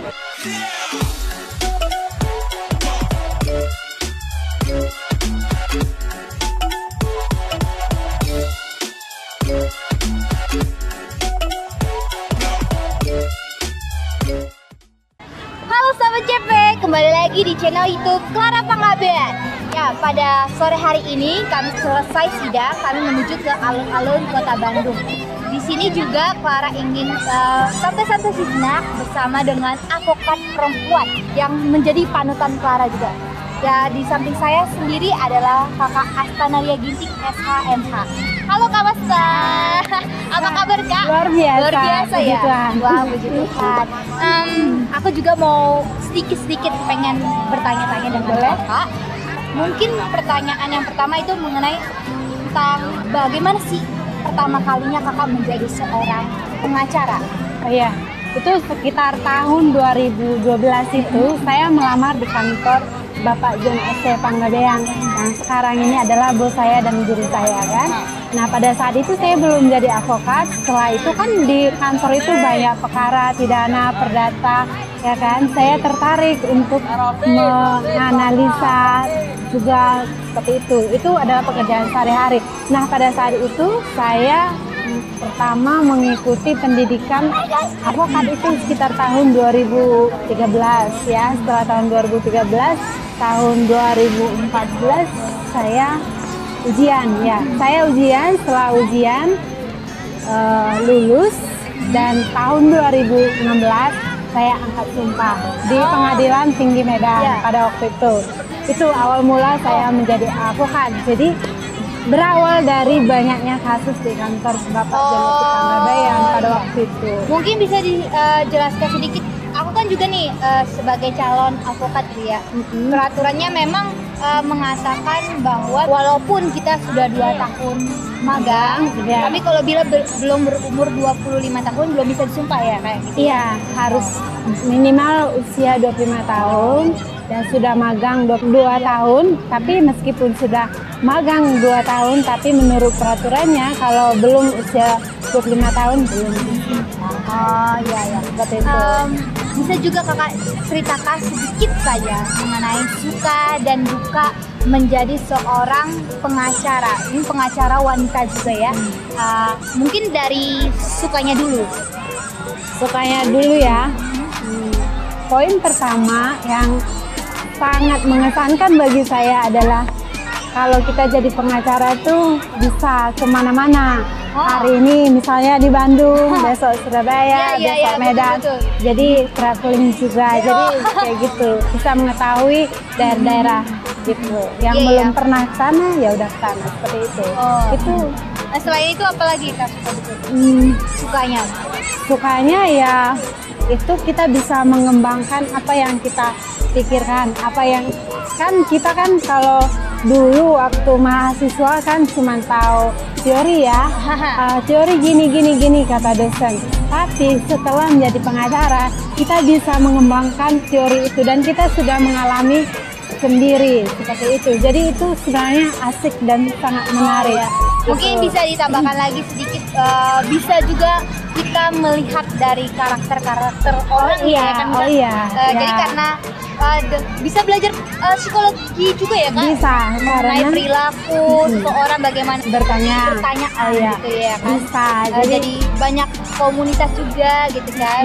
Halo Sobat CP, kembali lagi di channel YouTube Clara Panggabean. Ya, pada sore hari ini kami selesai sidang, kami menuju ke alun-alun Kota Bandung. Di sini juga Clara ingin santai-santai sejenak bersama dengan advokat perempuan yang menjadi panutan Clara juga. Ya, di samping saya sendiri adalah Kakak Astanaria Ginting SHMH. Halo Kak Masta, apa kabar Kak? Luar biasa. Luar biasa ya. Tuhan. Wah, puji Tuhan. Aku juga mau sedikit pengen bertanya-tanya dengan Kakak. Mungkin pertanyaan yang pertama itu mengenai tentang bagaimana sih pertama kalinya Kakak menjadi seorang pengacara? Oh iya, itu sekitar tahun 2012 itu saya melamar di kantor Bapak John S.C. Panggabean yang sekarang ini adalah bos saya dan guru saya kan. Nah pada saat itu saya belum jadi advokat. Setelah itu kan di kantor itu banyak perkara pidana, perdata, ya kan. Saya tertarik untuk menganalisa juga seperti itu. Itu adalah pekerjaan sehari-hari. Nah pada saat itu saya pertama mengikuti pendidikan advokat itu sekitar tahun 2013 ya. Setelah tahun 2013, tahun 2014 saya ujian ya. Saya ujian, setelah ujian lulus dan tahun 2016 saya angkat sumpah di Pengadilan Tinggi Medan pada waktu itu. Itu awal mula saya menjadi advokat. Jadi berawal dari banyaknya kasus di kantor Bapak John S.C. Panggabean pada waktu itu. Mungkin bisa dijelaskan sedikit. Aku kan juga nih sebagai calon advokat ya. Peraturannya memang mengatakan bahwa walaupun kita sudah 2 tahun magang, tapi kalau belum berumur 25 tahun belum bisa disumpah ya kayak gitu. Iya, harus minimal usia 25 tahun dan sudah magang 22 tahun. Tapi meskipun sudah magang 2 tahun, tapi menurut peraturannya kalau belum usia 25 tahun belum bisa. Oh iya, seperti itu. Bisa juga Kakak ceritakan sedikit saja mengenai suka dan duka menjadi seorang pengacara. Ini pengacara wanita juga ya. Mungkin dari sukanya dulu. Sukanya dulu ya. Poin pertama yang sangat mengesankan bagi saya adalah kalau kita jadi pengacara itu bisa kemana-mana. Hari ini misalnya di Bandung, besok Surabaya, besok Medan. Betul. Jadi traveling juga, jadi kayak gitu. Bisa mengetahui daerah-daerah gitu. Yang belum pernah ke sana ya udah ke sana seperti itu. Itu. Nah, selain itu apalagi Kak sukanya? Sukanya ya itu kita bisa mengembangkan apa yang kita pikirkan, apa yang kan kita kan kalau dulu waktu mahasiswa kan cuma tahu teori ya, teori gini kata dosen. Tapi setelah menjadi pengacara kita bisa mengembangkan teori itu dan kita sudah mengalami sendiri seperti itu. Jadi itu sebenarnya asik dan sangat menarik. Mungkin bisa ditambahkan lagi sedikit, bisa juga kita melihat dari karakter orang ya kan. Jadi karena bisa belajar psikologi juga ya kan? Bisa, mengenai perilaku seseorang bagaimana bertanya gitu ya kan? Bisa. Jadi banyak komunitas juga gitu kan,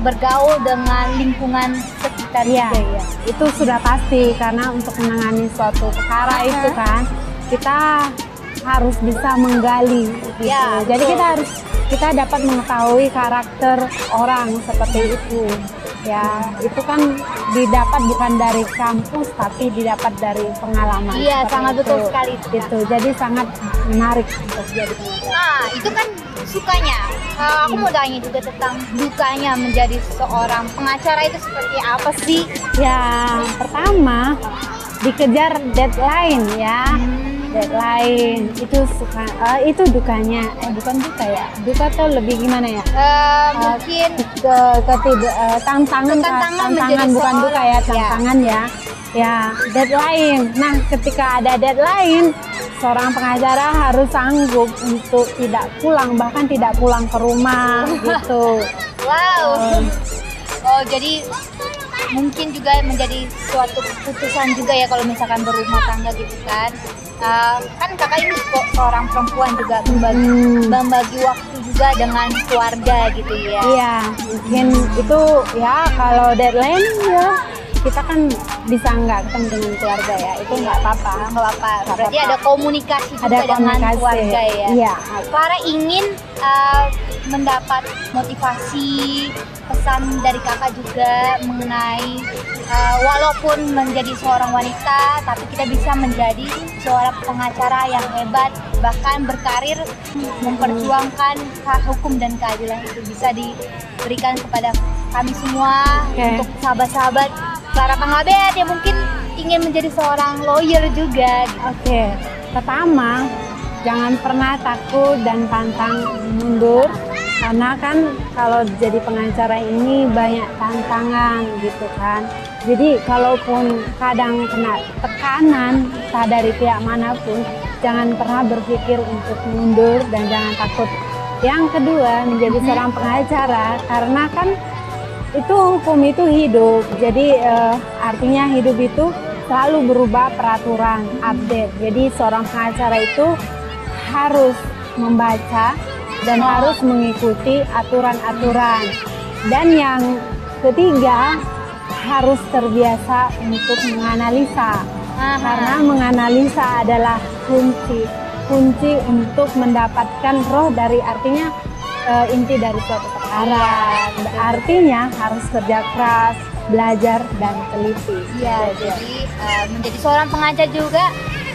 bergaul dengan lingkungan sekitar juga ya. Itu sudah pasti karena untuk menangani suatu perkara itu kan kita harus bisa menggali gitu. Jadi kita dapat mengetahui karakter orang seperti itu. Ya, itu kan didapat bukan dari kampus tapi didapat dari pengalaman. Iya, sangat betul sekali itu. Jadi sangat menarik untuk jadi pengacara. Nah, itu kan sukanya. Aku mau tanya juga tentang dukanya menjadi seorang pengacara itu seperti apa sih? Ya, pertama dikejar deadline ya. Deadline itu itu dukanya, bukan duka ya, duka tuh lebih gimana ya, mungkin tantangan bukan duka ya, tantangan ya deadline. Nah ketika ada deadline seorang pengacara harus sanggup untuk tidak pulang, bahkan tidak pulang ke rumah gitu. Wow. Oh jadi mungkin juga menjadi suatu keputusan juga ya kalau misalkan berumah tangga gitu kan. Kan kakak ini kok seorang perempuan juga membagi waktu juga dengan keluarga gitu ya. Iya, mungkin itu ya kalau deadline ya kita kan bisa nggak ketemu dengan keluarga ya, itu nggak apa-apa. Nggak apa-apa. Berarti ada komunikasi juga dengan keluarga ya. Iya. Clara ingin mendapat motivasi pesan dari kakak juga mengenai walaupun menjadi seorang wanita, tapi kita bisa menjadi seorang pengacara yang hebat, bahkan berkarir memperjuangkan hak hukum dan keadilan itu bisa diberikan kepada kami semua. Untuk sahabat-sahabat Clara Pangabet yang mungkin ingin menjadi seorang lawyer juga. Oke. Pertama, jangan pernah takut dan pantang mundur, karena kan kalau jadi pengacara ini banyak tantangan gitu kan. Jadi kalaupun kadang kena tekanan entah dari pihak manapun, jangan pernah berpikir untuk mundur dan jangan takut. Yang kedua, menjadi seorang pengacara, karena kan itu hukum itu hidup, jadi artinya hidup itu selalu berubah peraturan, update. Jadi seorang pengacara itu harus membaca dan harus mengikuti aturan-aturan. Dan yang ketiga, harus terbiasa untuk menganalisa. Karena menganalisa adalah kunci untuk mendapatkan roh dari, artinya inti dari suatu perkara. Artinya harus kerja keras, belajar dan teliti. Iya, jadi menjadi seorang pengajar juga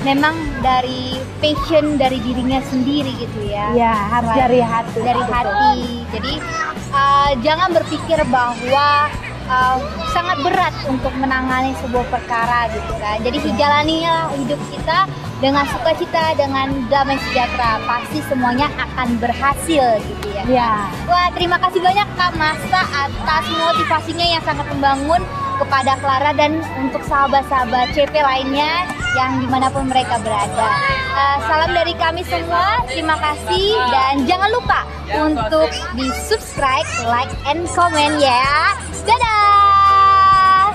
memang dari passion dari dirinya sendiri gitu ya. Iya, harus dari hati. Dari hati. Jadi jangan berpikir bahwa sangat berat untuk menangani sebuah perkara gitu kan. Jadi jalanilah hidup kita dengan sukacita, dengan damai sejahtera. Pasti semuanya akan berhasil gitu ya. Iya. Wah, terima kasih banyak Kak Masta atas motivasinya yang sangat membangun kepada Clara dan untuk sahabat-sahabat CP lainnya yang dimanapun mereka berada. Salam dari kami semua, terima kasih dan jangan lupa untuk di subscribe, like, and comment ya. Dadah!